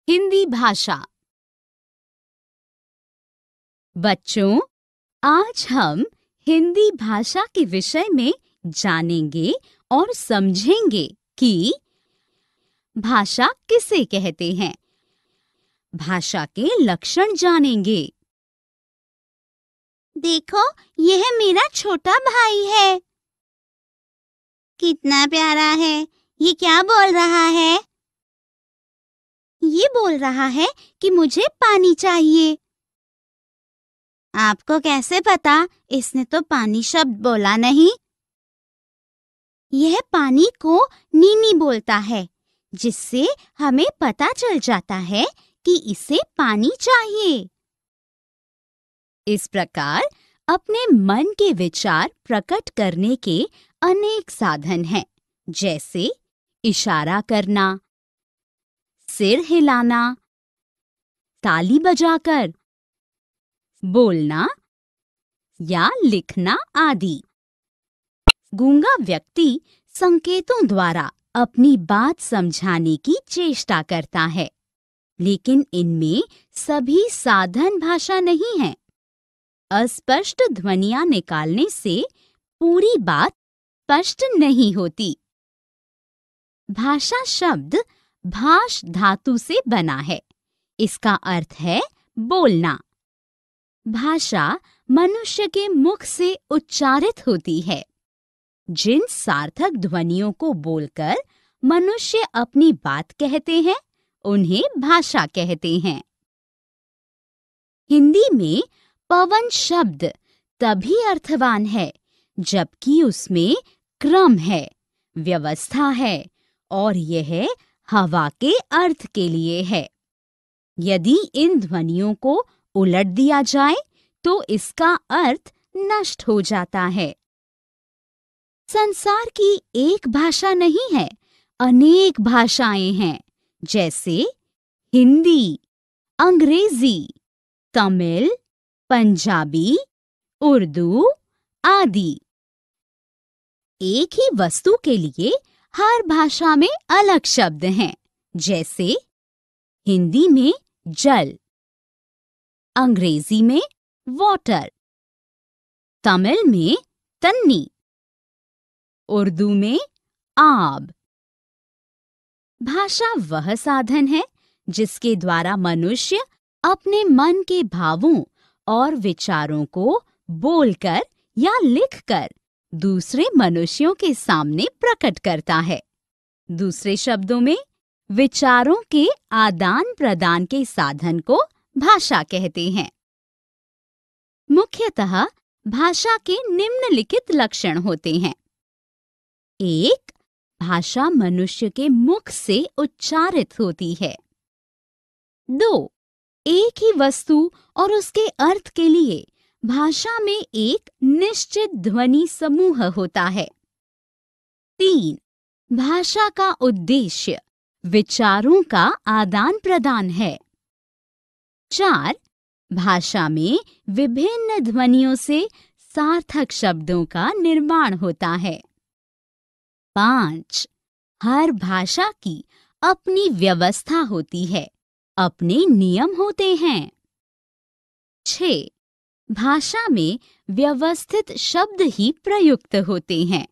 हिंदी भाषा। बच्चों, आज हम हिंदी भाषा के विषय में जानेंगे और समझेंगे कि भाषा किसे कहते हैं। भाषा के लक्षण जानेंगे। देखो, यह मेरा छोटा भाई है। कितना प्यारा है। ये क्या बोल रहा है? ये बोल रहा है कि मुझे पानी चाहिए। आपको कैसे पता? इसने तो पानी शब्द बोला नहीं। यह पानी को नीनी बोलता है, जिससे हमें पता चल जाता है कि इसे पानी चाहिए। इस प्रकार अपने मन के विचार प्रकट करने के अनेक साधन हैं, जैसे इशारा करना, सिर हिलाना, ताली बजाकर, बोलना या लिखना आदि। गूंगा व्यक्ति संकेतों द्वारा अपनी बात समझाने की चेष्टा करता है, लेकिन इनमें सभी साधन भाषा नहीं है। अस्पष्ट ध्वनियां निकालने से पूरी बात स्पष्ट नहीं होती। भाषा शब्द भाष धातु से बना है। इसका अर्थ है बोलना। भाषा मनुष्य के मुख से उच्चारित होती है। जिन सार्थक ध्वनियों को बोलकर मनुष्य अपनी बात कहते हैं, उन्हें भाषा कहते हैं। हिंदी में पवन शब्द तभी अर्थवान है जबकि उसमें क्रम है, व्यवस्था है और यह हवा के अर्थ के लिए है। यदि इन ध्वनियों को उलट दिया जाए तो इसका अर्थ नष्ट हो जाता है। संसार की एक भाषा नहीं है, अनेक भाषाएं हैं, जैसे हिंदी, अंग्रेजी, तमिल, पंजाबी, उर्दू आदि। एक ही वस्तु के लिए हर भाषा में अलग शब्द हैं, जैसे हिंदी में जल, अंग्रेजी में वाटर, तमिल में तन्नी, उर्दू में आब। भाषा वह साधन है जिसके द्वारा मनुष्य अपने मन के भावों और विचारों को बोलकर या लिखकर दूसरे मनुष्यों के सामने प्रकट करता है। दूसरे शब्दों में, विचारों के आदान प्रदान के साधन को भाषा कहते हैं। मुख्यतः भाषा के निम्नलिखित लक्षण होते हैं। 1. भाषा मनुष्य के मुख से उच्चारित होती है। 2. एक ही वस्तु और उसके अर्थ के लिए भाषा में एक निश्चित ध्वनि समूह होता है। 3. भाषा का उद्देश्य विचारों का आदान प्रदान है। 4. भाषा में विभिन्न ध्वनियों से सार्थक शब्दों का निर्माण होता है। 5. हर भाषा की अपनी व्यवस्था होती है, अपने नियम होते हैं। 6. भाषा में व्यवस्थित शब्द ही प्रयुक्त होते हैं।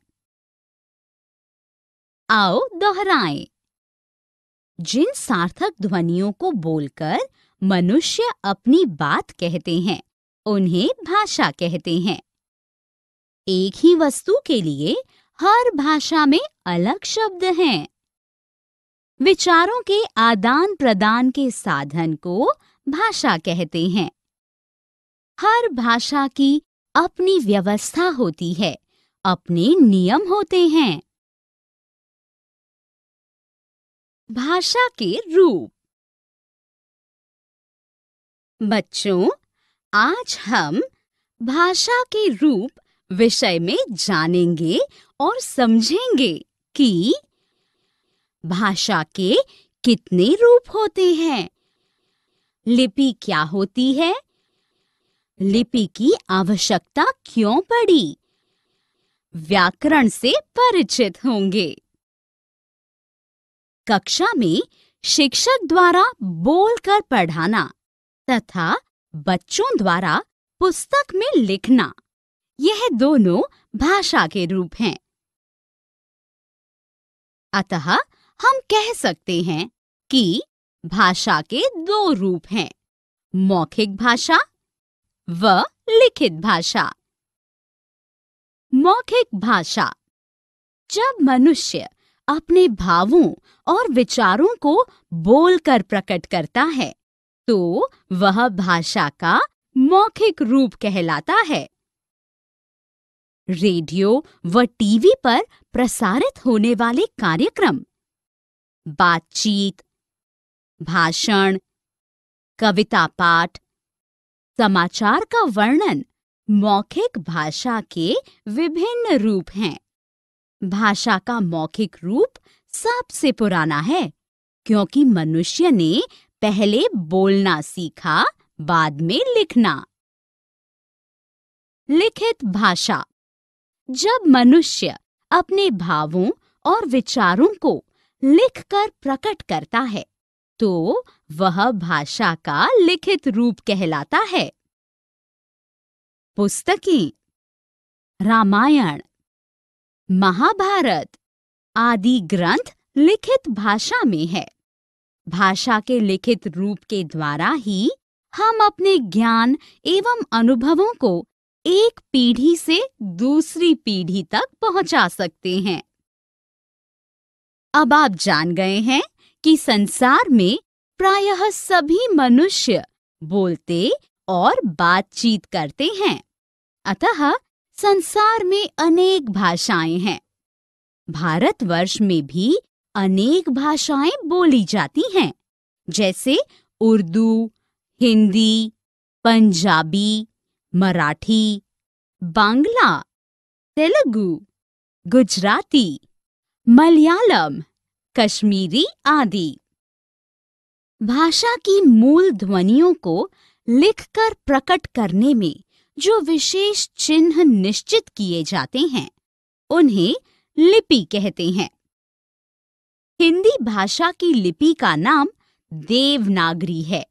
आओ दोहराएं। जिन सार्थक ध्वनियों को बोलकर मनुष्य अपनी बात कहते हैं, उन्हें भाषा कहते हैं। एक ही वस्तु के लिए हर भाषा में अलग शब्द हैं। विचारों के आदान प्रदान के साधन को भाषा कहते हैं। हर भाषा की अपनी व्यवस्था होती है, अपने नियम होते हैं। भाषा के रूप। बच्चों, आज हम भाषा के रूप विषय में जानेंगे और समझेंगे कि भाषा के कितने रूप होते हैं, लिपि क्या होती है, लिपि की आवश्यकता क्यों पड़ी, व्याकरण से परिचित होंगे। कक्षा में शिक्षक द्वारा बोलकर पढ़ाना तथा बच्चों द्वारा पुस्तक में लिखना, यह दोनों भाषा के रूप हैं। अतः हम कह सकते हैं कि भाषा के दो रूप हैं, मौखिक भाषा व लिखित भाषा। मौखिक भाषा: जब मनुष्य अपने भावों और विचारों को बोलकर प्रकट करता है तो वह भाषा का मौखिक रूप कहलाता है। रेडियो व टीवी पर प्रसारित होने वाले कार्यक्रम, बातचीत, भाषण, कविता पाठ, समाचार का वर्णन मौखिक भाषा के विभिन्न रूप हैं। भाषा का मौखिक रूप सबसे पुराना है, क्योंकि मनुष्य ने पहले बोलना सीखा, बाद में लिखना। लिखित भाषा: जब मनुष्य अपने भावों और विचारों को लिखकर प्रकट करता है तो वह भाषा का लिखित रूप कहलाता है। पुस्तकें: रामायण, महाभारत आदि ग्रंथ लिखित भाषा में है। भाषा के लिखित रूप के द्वारा ही हम अपने ज्ञान एवं अनुभवों को एक पीढ़ी से दूसरी पीढ़ी तक पहुंचा सकते हैं। अब आप जान गए हैं कि संसार में प्रायः सभी मनुष्य बोलते और बातचीत करते हैं। अतः संसार में अनेक भाषाएं हैं। भारतवर्ष में भी अनेक भाषाएं बोली जाती हैं, जैसे उर्दू, हिंदी, पंजाबी, मराठी, बांग्ला, तेलुगु, गुजराती, मलयालम, कश्मीरी आदि। भाषा की मूल ध्वनियों को लिखकर प्रकट करने में जो विशेष चिन्ह निश्चित किए जाते हैं, उन्हें लिपि कहते हैं। हिंदी भाषा की लिपि का नाम देवनागरी है।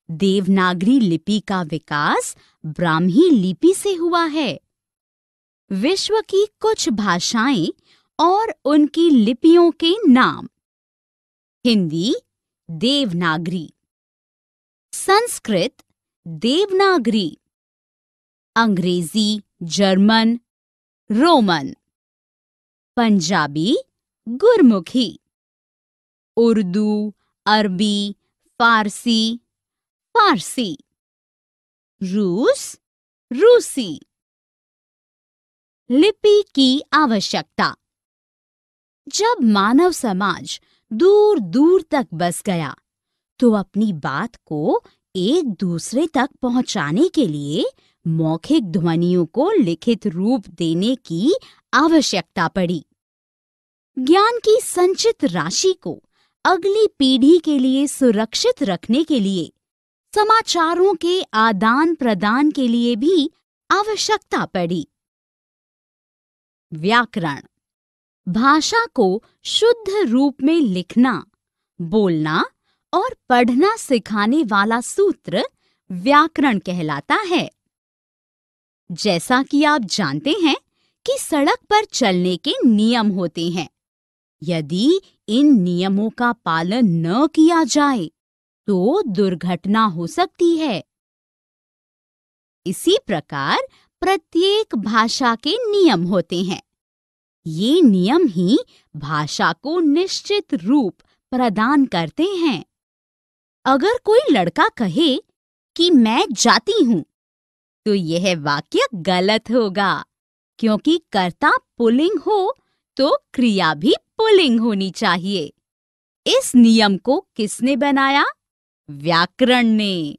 देवनागरी लिपि का विकास ब्राह्मी लिपि से हुआ है। विश्व की कुछ भाषाएं और उनकी लिपियों के नाम: हिंदी देवनागरी, संस्कृत देवनागरी, अंग्रेजी, जर्मन, रोमन, पंजाबी गुरमुखी, उर्दू, अरबी, फारसी, फारसी, रूस, रूसी। लिपि की आवश्यकता: जब मानव समाज दूर दूर तक बस गया तो अपनी बात को एक दूसरे तक पहुंचाने के लिए मौखिक ध्वनियों को लिखित रूप देने की आवश्यकता पड़ी। ज्ञान की संचित राशि को अगली पीढ़ी के लिए सुरक्षित रखने के लिए समाचारों के आदान प्रदान के लिए भी आवश्यकता पड़ी। व्याकरण: भाषा को शुद्ध रूप में लिखना, बोलना और पढ़ना सिखाने वाला सूत्र व्याकरण कहलाता है। जैसा कि आप जानते हैं कि सड़क पर चलने के नियम होते हैं। यदि इन नियमों का पालन न किया जाए तो दुर्घटना हो सकती है। इसी प्रकार प्रत्येक भाषा के नियम होते हैं। ये नियम ही भाषा को निश्चित रूप प्रदान करते हैं। अगर कोई लड़का कहे कि मैं जाती हूं, तो यह वाक्य गलत होगा, क्योंकि कर्ता पुल्लिंग हो तो क्रिया भी पुल्लिंग होनी चाहिए। इस नियम को किसने बनाया? व्याकरण ने।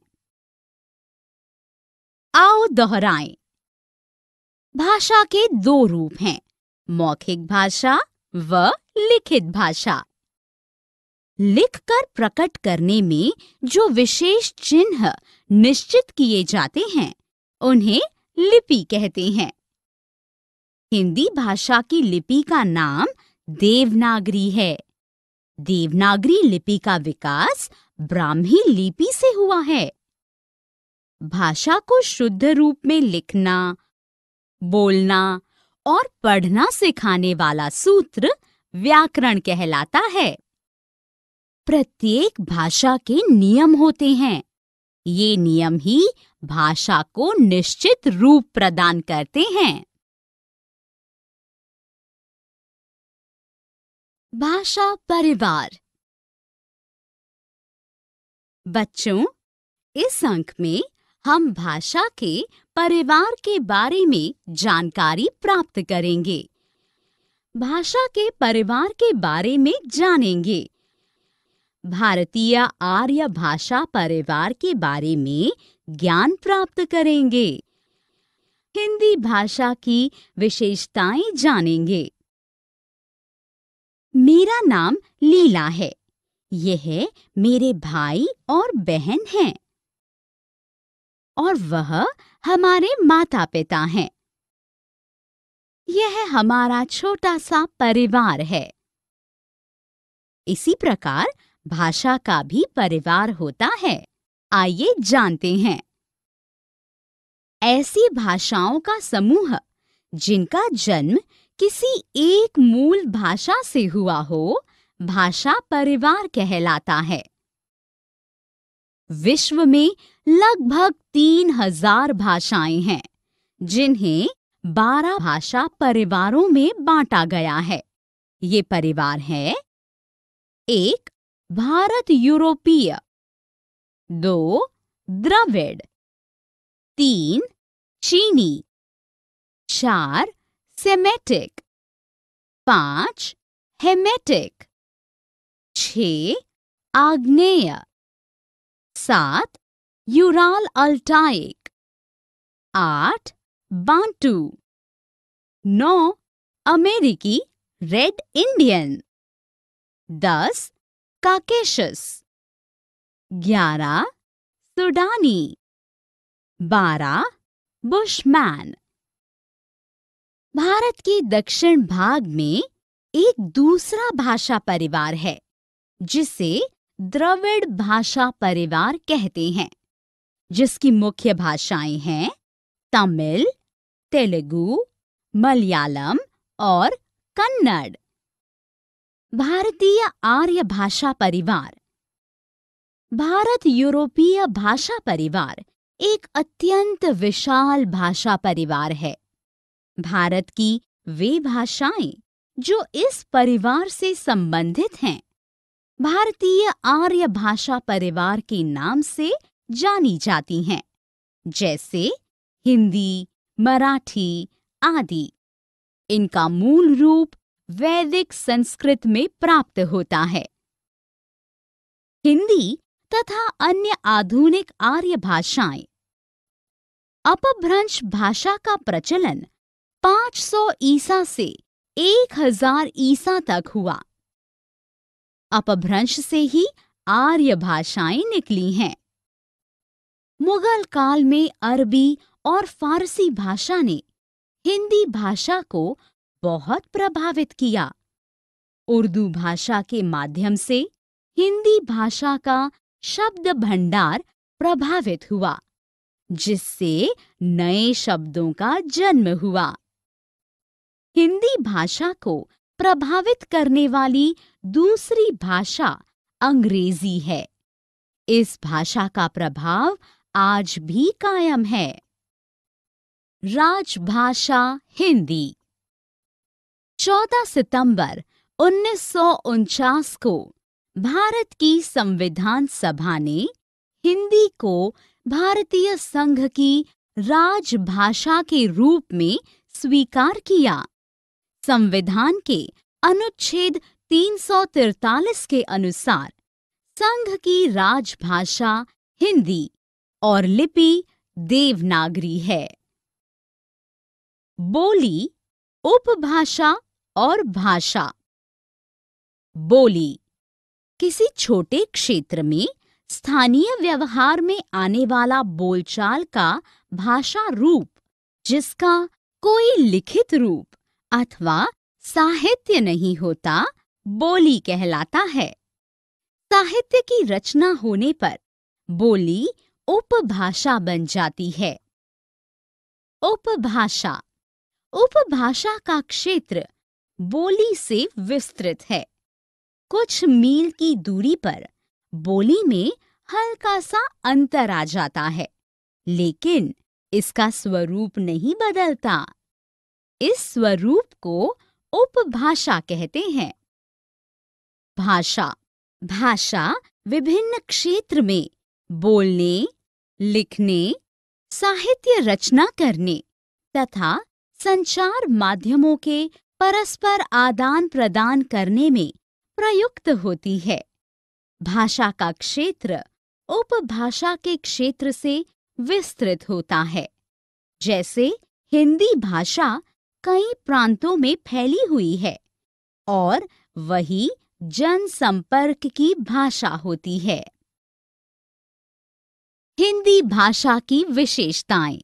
आओ दोहराएं। भाषा के दो रूप हैं, मौखिक भाषा व लिखित भाषा। लिखकर प्रकट करने में जो विशेष चिन्ह निश्चित किए जाते हैं, उन्हें लिपि कहते हैं। हिंदी भाषा की लिपि का नाम देवनागरी है। देवनागरी लिपि का विकास ब्राह्मी लिपि से हुआ है। भाषा को शुद्ध रूप में लिखना, बोलना और पढ़ना सिखाने वाला सूत्र व्याकरण कहलाता है। प्रत्येक भाषा के नियम होते हैं। ये नियम ही भाषा को निश्चित रूप प्रदान करते हैं। भाषा परिवार। बच्चों, इस अंक में हम भाषा के परिवार के बारे में जानकारी प्राप्त करेंगे। भाषा के परिवार के बारे में जानेंगे। भारतीय आर्य भाषा परिवार के बारे में ज्ञान प्राप्त करेंगे। हिंदी भाषा की विशेषताएं जानेंगे। मेरा नाम लीला है। यह मेरे भाई और बहन हैं और वह हमारे माता पिता हैं। यह हमारा छोटा सा परिवार है। इसी प्रकार भाषा का भी परिवार होता है। आइए जानते हैं। ऐसी भाषाओं का समूह जिनका जन्म किसी एक मूल भाषा से हुआ हो, भाषा परिवार कहलाता है। विश्व में लगभग 3000 भाषाएं हैं, जिन्हें 12 भाषा परिवारों में बांटा गया है। ये परिवार है: 1. भारत यूरोपीय, 2. द्रविड़, 3. चीनी, 4. सेमेटिक, 5. हेमेटिक, 6. आग्नेय, 7. Ural Altaic, 8. बांटू, 9. अमेरिकी red Indian, 10. Caucasus, 11. सुडानी, 12. Bushman. Bharat के दक्षिण भाग में एक दूसरा भाषा परिवार है, जिसे द्रविड़ भाषा परिवार कहते हैं, जिसकी मुख्य भाषाएं हैं तमिल, तेलुगु, मलयालम और कन्नड़। भारतीय आर्य भाषा परिवार। भारत यूरोपीय भाषा परिवार एक अत्यंत विशाल भाषा परिवार है। भारत की वे भाषाएं जो इस परिवार से संबंधित हैं, भारतीय आर्य भाषा परिवार के नाम से जानी जाती हैं, जैसे हिंदी, मराठी आदि। इनका मूल रूप वैदिक संस्कृत में प्राप्त होता है। हिंदी तथा अन्य आधुनिक आर्य भाषाएं। अपभ्रंश भाषा का प्रचलन 500 ईसा से 1000 ईसा तक हुआ। अपभ्रंश से ही आर्य भाषाएं निकली हैं। मुगल काल में अरबी और फारसी भाषा ने हिंदी भाषा को बहुत प्रभावित किया। उर्दू भाषा के माध्यम से हिंदी भाषा का शब्द भंडार प्रभावित हुआ, जिससे नए शब्दों का जन्म हुआ। हिंदी भाषा को प्रभावित करने वाली दूसरी भाषा अंग्रेजी है। इस भाषा का प्रभाव आज भी कायम है। राजभाषा हिंदी। 14 सितंबर 1949 को भारत की संविधान सभा ने हिंदी को भारतीय संघ की राजभाषा के रूप में स्वीकार किया। संविधान के अनुच्छेद 343 के अनुसार संघ की राजभाषा हिंदी और लिपि देवनागरी है। बोली, उपभाषा और भाषा। बोली किसी छोटे क्षेत्र में स्थानीय व्यवहार में आने वाला बोलचाल का भाषा रूप, जिसका कोई लिखित रूप अथवा साहित्य नहीं होता, बोली कहलाता है। साहित्य की रचना होने पर बोली उपभाषा बन जाती है। उपभाषा। उपभाषा का क्षेत्र बोली से विस्तृत है। कुछ मील की दूरी पर बोली में हल्का सा अंतर आ जाता है, लेकिन इसका स्वरूप नहीं बदलता। इस स्वरूप को उपभाषा कहते हैं। भाषा। भाषा विभिन्न क्षेत्र में बोलने, लिखने, साहित्य रचना करने तथा संचार माध्यमों के परस्पर आदान प्रदान करने में प्रयुक्त होती है। भाषा का क्षेत्र उपभाषा के क्षेत्र से विस्तृत होता है। जैसे हिंदी भाषा कई प्रांतों में फैली हुई है और वही जनसंपर्क की भाषा होती है। हिंदी भाषा की विशेषताएं।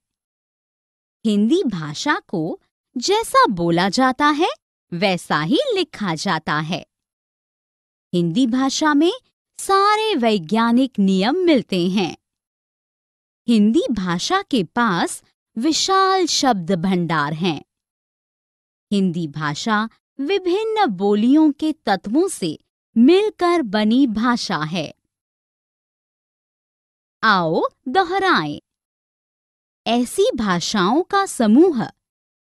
हिंदी भाषा को जैसा बोला जाता है वैसा ही लिखा जाता है। हिंदी भाषा में सारे वैज्ञानिक नियम मिलते हैं। हिंदी भाषा के पास विशाल शब्द भंडार हैं। हिंदी भाषा विभिन्न बोलियों के तत्वों से मिलकर बनी भाषा है। आओ दोहराएं। ऐसी भाषाओं का समूह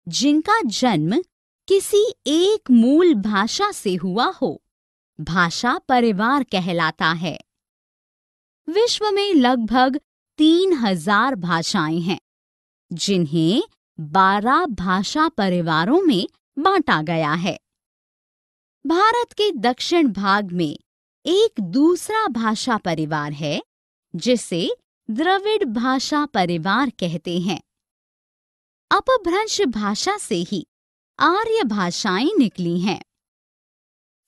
जिनका जन्म किसी एक मूल भाषा से हुआ हो, भाषा परिवार कहलाता है। विश्व में लगभग 3000 भाषाएं हैं, जिन्हें 12 भाषा परिवारों में बांटा गया है। भारत के दक्षिण भाग में एक दूसरा भाषा परिवार है, जिसे द्रविड़ भाषा परिवार कहते हैं। अपभ्रंश भाषा से ही आर्य भाषाएं निकली हैं।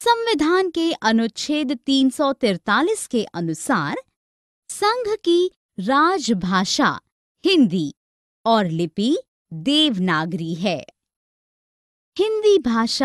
संविधान के अनुच्छेद 343 के अनुसार संघ की राजभाषा हिंदी और लिपि देवनागरी है। हिंदी भाषा